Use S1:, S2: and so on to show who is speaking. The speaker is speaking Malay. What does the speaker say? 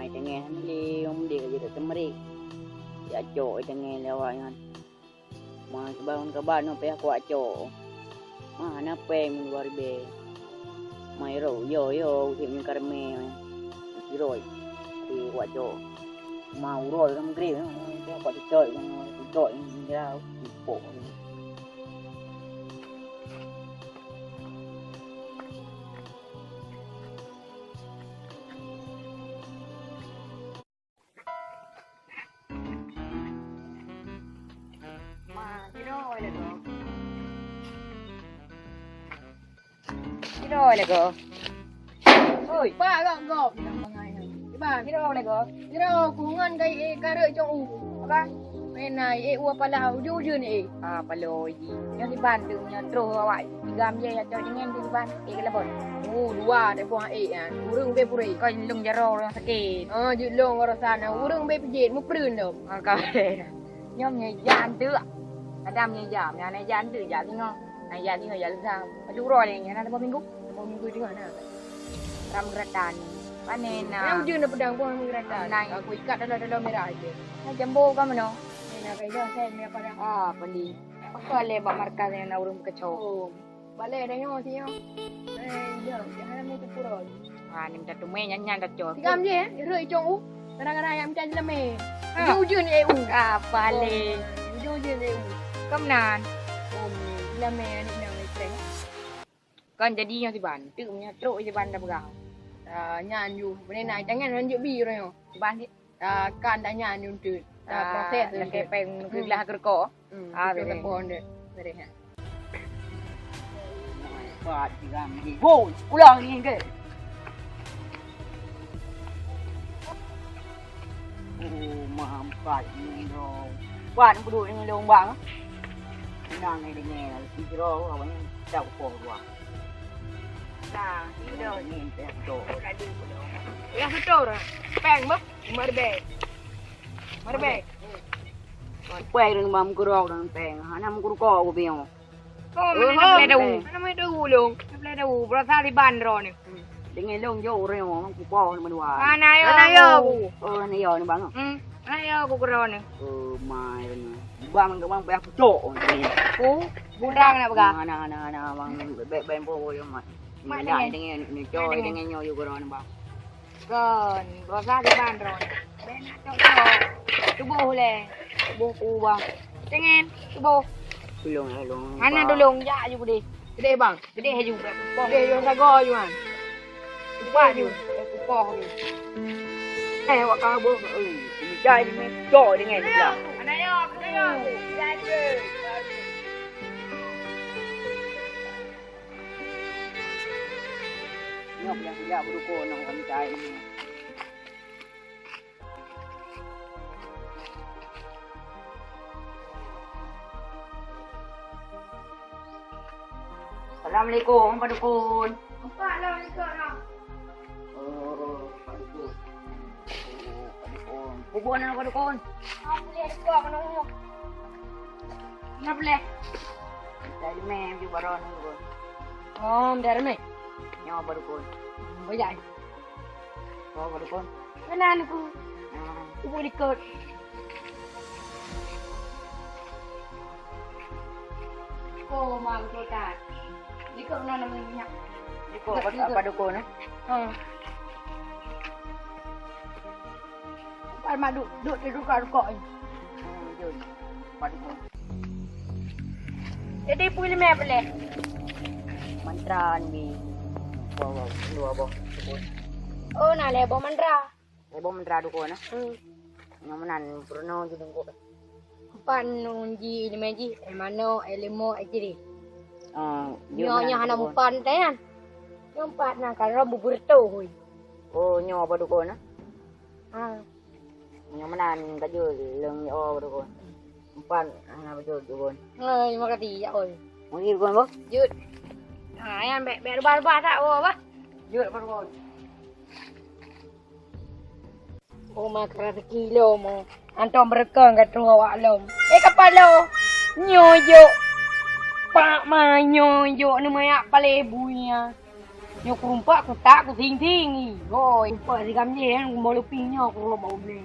S1: Tengah ni dia je temerik. Ya cok tengah lewat kan. Mas bangun kabar no pe aku acok. Mana peng luar be. Mai ro yo tim karme. Roi. Thì quả cok. Mau rồi không kri nó quả trời trời ra bộ.
S2: Rồi này cơ.
S3: Ôi, ba gọng gọng thì làm bằng ngày này. Cái bà
S2: Cái đồ này cơ.
S3: cái đó cũng ngon cái đợi trong ủ. Ba. Bên này ua palau du dư này.
S2: À palo gì. Yang di ban tu nya tro awak. Digam je cho dengan di ban. Cái là bot.
S3: Dua để buang an. Urung be puri.
S2: Kau lung jaro yang sakit.
S3: Jut long ora sana. Urung be pijit mu prun dah.
S2: Kau nhóm nhà gian tứ ạ. Adam nhà giảm nhà này gian tứ giả thì ngon. Này giả thì người giả sao. Chú rồi này nhà nó bao minggu.
S3: Mau minggu di mana?
S2: Ram ratan. Panen.
S3: Yang jun pedang buang minggu rata.
S2: Nai.
S3: Aku ikat dalam merah aja.
S2: Hai jambu ka mano.
S3: Nak kaya saya ni apa dah.
S2: Beli. Apa le ba markas yang na urung kecoh.
S3: Oh. Balik dah nyo si nyo. Jangan ni pura.
S2: Nim ta tume nyan ta cho.
S3: Digam je rơi trong ủ. Kadang-kadang ayam cari leme. Du dư ni ủ.
S2: Pale.
S3: Du dư ni ủ.
S2: Kam nan.
S3: Leme ni nang ni.
S2: Kan jadi yang di ban. Tu nya truk di ban dah berau.
S3: Nyanyu. Benda này jangan lanjut bi rồi.
S2: Di ban ni.
S3: Kan dah nyanyu tu. Proses
S2: Là cái peng kelah kerko.
S3: Betul pun dia. Dari ha.
S1: Buat digam ni. Wow, ulang ni ke? Mampat ni dong. Buat duduk dengan long bang. Nang ni dengar si jero awak ni dak ko buat.
S2: Dah,
S1: Ni dah ni tak do.
S3: Yang betul dah. Peng mak. Merbek. Merbek.
S1: Quay đường bầm cô rau đường tèn hả năm cô co của biêu.
S2: Mana nak dah. Mana mai dah long. Nak dah berasa di ban ro ni.
S1: Để nghe lông vô rêu mà cô co mà đùa.
S2: Mana yo.
S1: Này giờ nó bắn không?
S2: Mana yo ku ro ni.
S1: Mai bang bang bang chỗ ni.
S2: Ku budang nak baga.
S1: Nah bang ben po yo mà. Mai lại để nghe ni cho để nghe nhau vô cô rau bang.
S2: Kan, berasa di ban ro ni. Ben nak cho. Tubuh le. Tubuh ku bang. Jangan tubuh.
S1: Long.
S2: Ana dulung ya ju di.
S3: Gede bang.
S2: Gede haju ku.
S3: Gede yang sago you kan.
S2: Ba ju ku po ni.
S1: Awak kau chơi đi mấy trời đi nghe được chưa?
S2: Ana yo, ana yo. Ya je.
S1: Nyok yang berduko nang kami cai. Assalamualaikum Pak Dukun.
S3: Pak lah ni kau nak.
S1: Pak Dukun. Bubuk nak Pak Dukun.
S3: Boleh kau mana mu?
S2: Nak boleh.
S1: Dari mem juga baron Dukun.
S3: Dari ni.
S1: Nyawa Pak Dukun.
S3: Bayar.
S1: Pak Dukun.
S2: Mana aku? Ibu ikut. Oh, mak betul tak? Ikut mana namanya?
S1: Ikut Pak Dukun eh?
S3: Pak mak duduk di rukak-rukak ni.
S1: Jom. Pak Dukun.
S2: Jadi pilih mana boleh?
S1: Mantra ni. Bawa dua bawa Dukun.
S2: Oh, nak lebo mandra.
S1: Bawa mantra Dukun eh? Yang menan Bruno judung ko.
S2: Panunji limeji, emano, elimo, ejiri.
S1: Nyonya
S2: Nyonya hana mumpan tayan. Nyompat na kalau bubur tu hui.
S1: Oh, nyawa Pak Dukun eh?
S2: Ah,
S1: Yang menan an kajul leng yo tukon. Empan ana betul tukon.
S3: Makati ya oi.
S1: Mungkin tukon bok.
S3: Jut. Yan be ba tak ba.
S1: Jul tukon.
S3: Kerasa kilo mo. Anto mereka kat rumah lom. Kapalo. Nyoyo. Pak ma nyoyo ni maya palebunya. Nyo kurumpak ku tak ku ting-ting. Oi, pa si kamje mo lupinyo ko lo mau beli.